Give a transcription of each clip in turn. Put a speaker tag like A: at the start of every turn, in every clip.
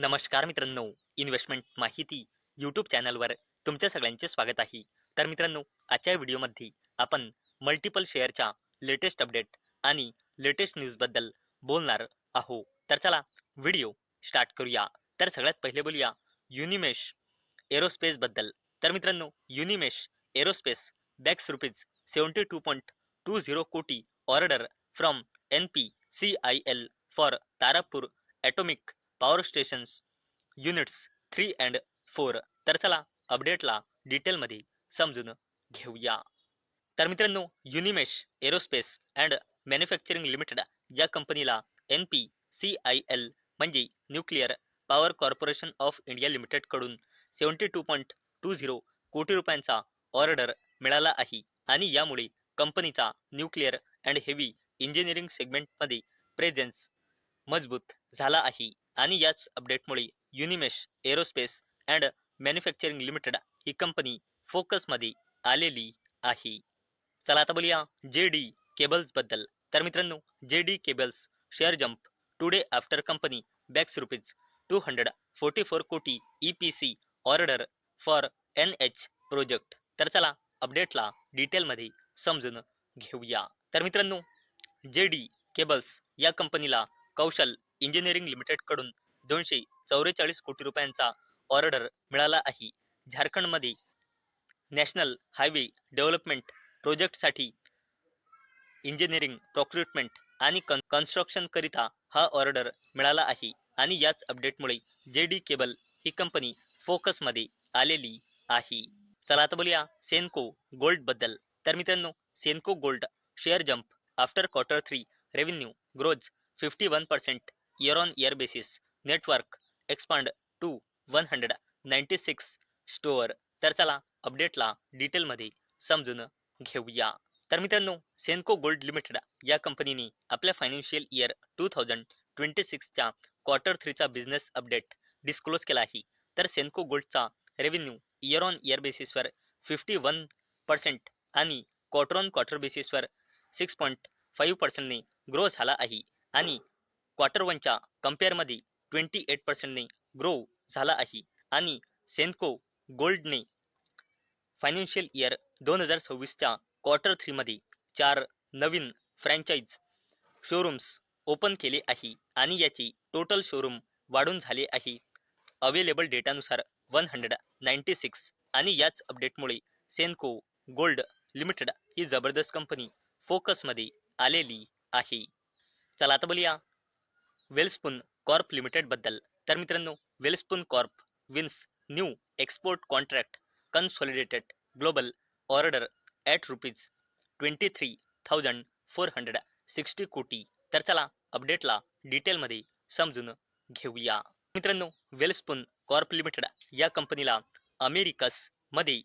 A: नमस्कार मित्रांनो, इन्व्हेस्टमेंट माहिती यूट्यूब चॅनलवर तुमच्या सगळ्यांचे स्वागत आहे. तर मित्रांनो, आजच्या व्हिडिओमध्ये आपण मल्टिपल शेअरच्या लेटेस्ट अपडेट आणि लेटेस्ट न्यूजबद्दल बोलणार आहोत. तर चला व्हिडिओ स्टार्ट करूया. तर सगळ्यात पहिले बोलूया युनिमेश एरोस्पेसबद्दल. तर मित्रांनो, युनिमेश एरोस्पेस बॅक्स रुपीज 72.20 कोटी order from NPCIL for Tarapur atomic power stations units 3 and 4. तर चला अपडेटला डिटेलमध्ये समजून घेऊया. तर मित्रांनो, युनिमेश एरोस्पेस अँड मॅन्युफॅक्चरिंग लिमिटेड या कंपनीला NPCIL म्हणजे nuclear power corporation of India limited कडून 72.20 कोटी रुपयांचा ऑर्डर मिळाला आहे आणि यामुळे कंपनीचा न्यूक्लिअर अँड हेवी इंजिनिअरिंग सेगमेंटमध्ये प्रेझेन्स मजबूत झाला आहे आणि याच अपडेटमुळे Unimech Aerospace and Manufacturing Limited ही कंपनी फोकसमध्ये आलेली आहे. चला आता बोलूया JD केबल्स बद्दल. तर मित्रांनो, JD cables share jump today after company bags rupees 244 कोटी EPC order for NH project. तर चला अपडेटला डिटेलमध्ये समजून घेऊया. तर मित्रांनो, JD केबल्स या कंपनीला कौशल इंजिनिअरिंग लिमिटेड कडून 244 कोटी रुपयांचा ऑर्डर मिळाला आहे. झारखंडमध्ये नॅशनल हायवे डेव्हलपमेंट प्रोजेक्टसाठी इंजिनिअरिंग प्रोक्रुटमेंट आणि कन्स्ट्रक्शन करिता हा ऑर्डर मिळाला आहे आणि याच अपडेटमुळे JD केबल ही कंपनी फोकसमध्ये आलेली आहे. चला आता बोलूया सेन्को गोल्ड बद्दल. तर मित्रांनो, Senco gold share jump after quarter 3 revenue grows 51% year on year basis network expand to 196 store. तर चला अपडेटला डिटेलमध्ये समजून घेऊया. तर मित्रांनो, सेन्को गोल्ड लिमिटेड या कंपनीने आपल्या फायनान्शियल इयर 2026च्या क्वार्टर 3चा बिझनेस अपडेट डिस्क्लोज केला आहे. तर सेन्को गोल्डचा रेव्हेन्यू इयर ऑन इयर बेसिसवर 51% आणि क्वार्टर ऑन क्वार्टर बेसिसवर 6.5%ने ग्रो झाला आहे आणि क्वार्टर 1च्या कम्पेअरमध्ये 28%ने ग्रो झाला आहे आणि सेन्को गोल्डने फायनान्शियल इयर 2026च्या क्वार्टर 3 मध्ये 4 नवीन फ्रँचाइज शोरूम्स ओपन केले आहे आणि याची टोटल शोरूम वाढून झाले आहे अवेलेबल डेटानुसार 196. आणि याच अपडेटमुळे सेन्को गोल्ड लिमिटेड ही जबरदस्त कंपनी फोकसमध्ये आलेली आहे. चला आता बोलूया वेलस्पून कॉर्प लिमिटेड बद्दल. तर मित्रांनो, Welspun Corp wins new export contract consolidated global order at rupees 23,460 कोटी. तर चला अपडेटला डिटेलमध्ये समजून घेऊया. मित्रांनो, वेलस्पून कॉर्प लिमिटेड या कंपनीला अमेरिकस मध्ये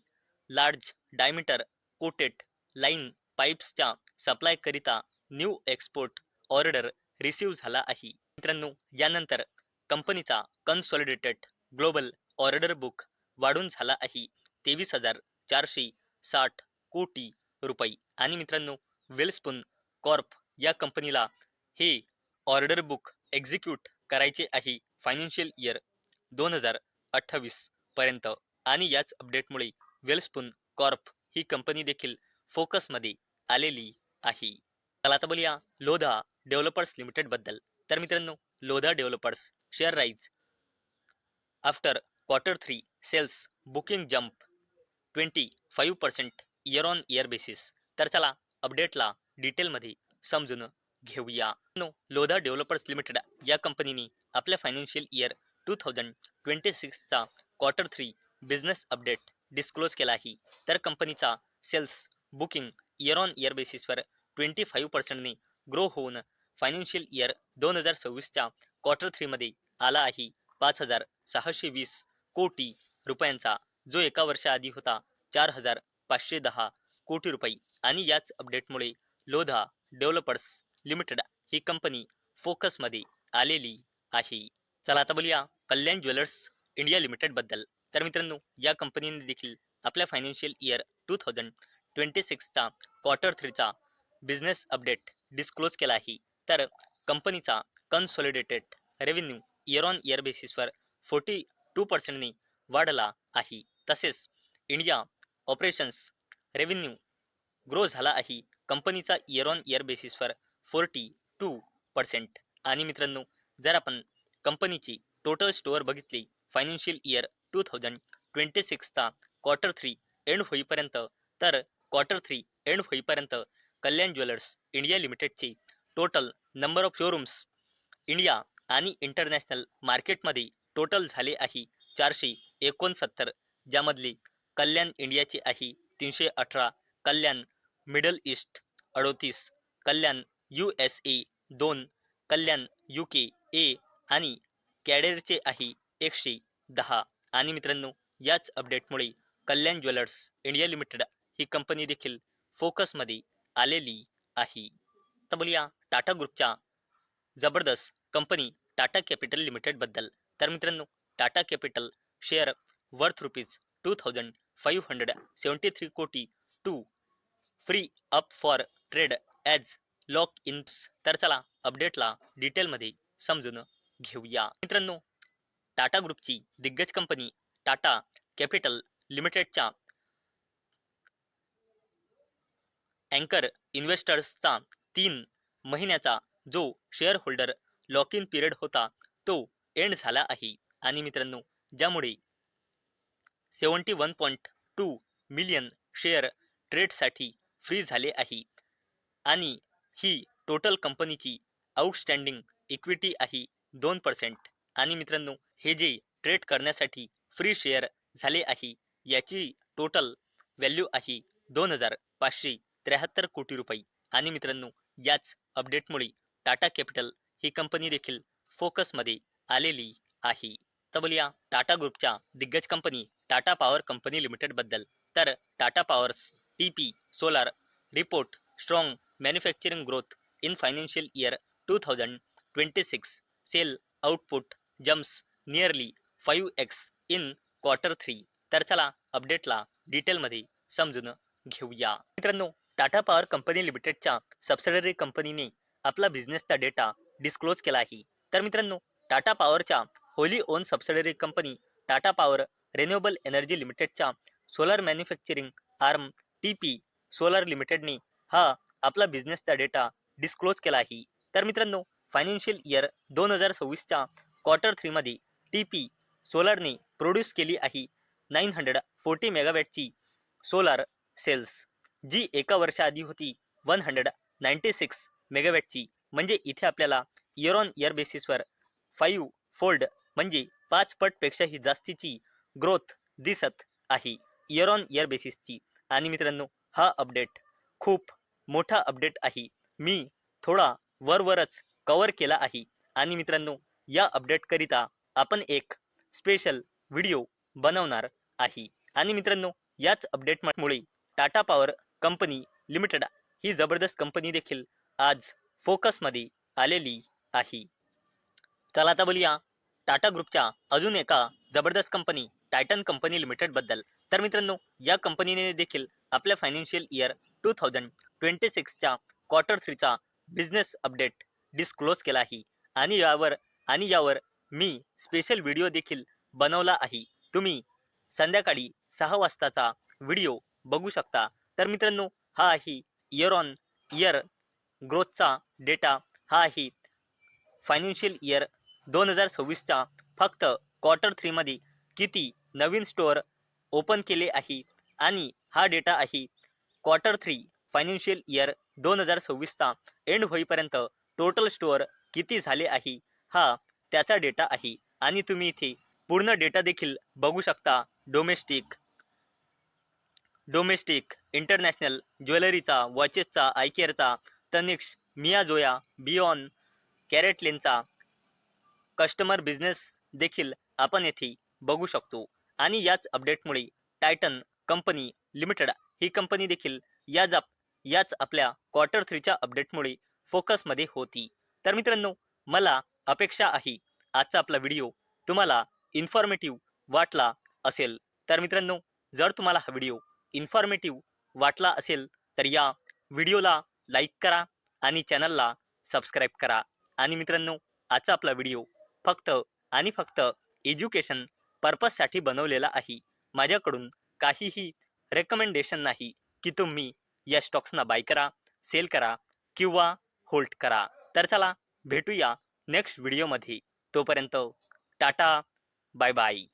A: लार्ज डायमीटर कोटेड लाईन पाईप्सच्या सप्लाय करिता न्यू एक्सपोर्ट ऑर्डर रिसीव्ह झाला आहे. मित्रांनो, यानंतर कंपनीचा कन्सॉलिडेटेड ग्लोबल ऑर्डर बुक वाढून झाला आहे 23,460 कोटी रुपये. आणि मित्रांनो, वेलस्पून कॉर्प या कंपनीला हे ऑर्डर बुक एक्झिक्यूट करायचे आहे फायनान्शियल इयर 2028 पर्यंत आणि याच अपडेटमुळे वेलस्पून कॉर्प ही कंपनी देखील फोकसमध्ये आलेली आहे. चला आता बोलूया लोधा डेव्हलपर्स लिमिटेड बद्दल. तर मित्रांनो, Lodha developers share rise after quarter 3 sales booking jump 25% year on year basis. तर चला अपडेटला डिटेलमध्ये समजून घेऊया. लोधा डेव्हलपर्स लिमिटेड या कंपनीने आपल्या फायनान्शियल इयर 2026चा क्वार्टर 3 बिझनेस अपडेट डिस्क्लोज केला आहे. तर कंपनीचा sales booking year on year बेसिसवर 25%ने ग्रो होऊन फायनान्शियल इयर 2026च्या क्वार्टर 3 मध्ये आला आहे 5,620 कोटी रुपयांचा, जो एका वर्षाआधी होता 4,510 कोटी रुपये. आणि याच अपडेटमुळे लोधा डेव्हलपर्स लिमिटेड ही कंपनी फोकसमध्ये आलेली आहे. चला आता बोलूया कल्याण ज्वेलर्स इंडिया लिमिटेड बद्दल. तर मित्रांनो, या कंपनीने देखील आपल्या फायनान्शियल इयर 2026चा क्वार्टर 3चा बिझनेस अपडेट डिस्क्लोज केला आहे. तर कंपनीचा consolidated revenue year on year बेसिसवर 42% वाढला आहे. तसेच इंडिया ऑपरेशन्स रेव्हेन्यू ग्रो झाला आहे कंपनीचा इयर ऑन इयर बेसिसवर 42%. आणि मित्रांनो, जर आपण कंपनीची टोटल स्टोअर बघितली फायनान्शियल इयर 2026चा क्वार्टर 3 एंड होईपर्यंत, तर क्वार्टर 3 एंड होईपर्यंत कल्याण ज्वेलर्स इंडिया लिमिटेडची total number of showrooms India आणि इंटरनॅशनल मार्केटमध्ये टोटल झाले आहे 469, ज्यामधली कल्याण इंडियाची आहे 318, Kalyan middle east 38, Kalyan USA 2, Kalyan UK ए आणि कॅडेरचे आहे 110. आणि मित्रांनो, याच अपडेटमुळे कल्याण ज्वेलर्स इंडिया लिमिटेड ही कंपनी देखील फोकसमध्ये आलेली आहे. तर बोलूया टाटा ग्रुपच्या जबरदस्त कंपनी टाटा कॅपिटल लिमिटेड बद्दल. तर मित्रांनो, टाटा कॅपिटल शेअर वर्थ ₹2573 कोटी to free up for trade as lock in. तर चला अपडेटला डिटेलमध्ये समजून घेऊया. मित्रांनो, टाटा ग्रुपची दिग्गज कंपनी टाटा कॅपिटल लिमिटेडच्या अँकर इन्व्हेस्टर्सचा 3 महिन्याचा जो share holder lock in period होता तो एंड झाला आहे. आणि मित्रांनो, ज्यामुळे 71.2 मिलियन शेअर ट्रेडसाठी फ्री झाले आहे. आणि ही टोटल कंपनीची आउटस्टँडिंग इक्विटी आहे 2%. आणि मित्रांनो, हे जे ट्रेड करण्यासाठी फ्री शेअर झाले आहे याची टोटल व्हॅल्यू आहे 2,573 कोटी रुपये. आणि मित्रांनो, याच अपडेटमुळे टाटा कॅपिटल ही कंपनी देखील फोकसमध्ये आलेली आहे. तर बोलूया टाटा ग्रुपच्या दिग्गज company Tata power company limited बद्दल. तर Tata powers TP solar report strong manufacturing growth in financial year 2026. Cell output jumps nearly 5x in quarter 3. तर चला अपडेटला डिटेलमध्ये समजून घेऊया. मित्रांनो, टाटा पॉवर कंपनी लिमिटेडच्या सबसिडरी कंपनीने आपला बिझनेसचा डेटा डिस्क्लोज केला आहे. तर मित्रांनो, टाटा पॉवरच्या wholly owned subsidiary company Tata Power Renewable Energy लिमिटेडच्या solar manufacturing arm TP Solar लिमिटेडने हा आपला बिझनेसचा डेटा डिस्क्लोज केला आहे. तर मित्रांनो, फायनान्शियल इयर 2026च्या क्वार्टर 3 मध्ये TP सोलारने प्रोड्यूस केली आहे 940 मेगावॅटची सोलार सेल्स, जी एका वर्षाआधी होती 196 मेगावॅटची. म्हणजे इथे आपल्याला इयर ऑन इयर बेसिसवर 5 फोल्ड म्हणजे 5 पटपेक्षाही जास्तीची ग्रोथ दिसत आहे इयर ऑन इयर बेसिसची. आणि मित्रांनो, हा अपडेट खूप मोठा अपडेट आहे. मी थोडा वरवरच कव्हर केला आहे. आणि मित्रांनो, या अपडेटकरिता आपण एक स्पेशल व्हिडिओ बनवणार आहे. आणि मित्रांनो, याच अपडेटमुळे टाटा पॉवर कंपनी लिमिटेड ही जबरदस्त कंपनी देखील आज फोकसमध्ये आलेली आहे. चला आता बोलूया टाटा ग्रुपच्या अजून एका जबरदस्त कंपनी टायटन कंपनी लिमिटेड बद्दल. तर मित्रांनो, या कंपनीने देखील आपल्या फायनान्शियल इयर 2026च्या क्वार्टर 3चा बिझनेस अपडेट डिस्क्लोज केला आहे. आणि यावर मी स्पेशल व्हिडिओ देखील बनवला आहे. तुम्ही संध्याकाळी 6 वाजताचा व्हिडिओ बघू शकता. तर मित्रांनो, हा आहे इयर ऑन इयर ग्रोथचा डेटा. हा आहे फायनान्शियल इयर 2026च्या फक्त क्वार्टर 3 मध्ये किती नवीन स्टोअर ओपन केले आहे. आणि हा डेटा आहे क्वार्टर 3 फायनान्शियल इयर 2026चा एंड होईपर्यंत टोटल स्टोअर किती झाले आहे, हा त्याचा डेटा आहे. आणि तुम्ही इथे पूर्ण डेटा देखील बघू शकता. Domestic international ज्वेलरीचा, वॉचेसचा, आयकेअरचा, Tanishq, मियाजोया, बियॉन, कॅरेटलेनचा customer business देखील आपण येथे बघू शकतो. आणि याच अपडेटमुळे टायटन कंपनी लिमिटेड ही कंपनी देखील याच आपल्या क्वार्टर 3च्या अपडेटमुळे फोकसमध्ये होती. तर मित्रांनो, मला अपेक्षा आहे आजचा आपला व्हिडिओ तुम्हाला इन्फॉर्मेटिव्ह वाटला असेल. तर मित्रांनो, जर तुम्हाला हा व्हिडिओ इन्फॉर्मेटिव्ह वाटला असेल तर या व्हिडिओला लाईक करा आणि चॅनलला सबस्क्राईब करा. आणि मित्रांनो, आजचा आपला व्हिडिओ फक्त आणि फक्त एज्युकेशन पर्पजसाठी बनवलेला आहे. माझ्याकडून काहीही रेकमेंडेशन नाही की तुम्ही या स्टॉक्सना बाय करा, सेल करा किंवा होल्ड करा. तर चला भेटूया नेक्स्ट व्हिडिओमध्ये. तोपर्यंत टाटा, बाय बाय.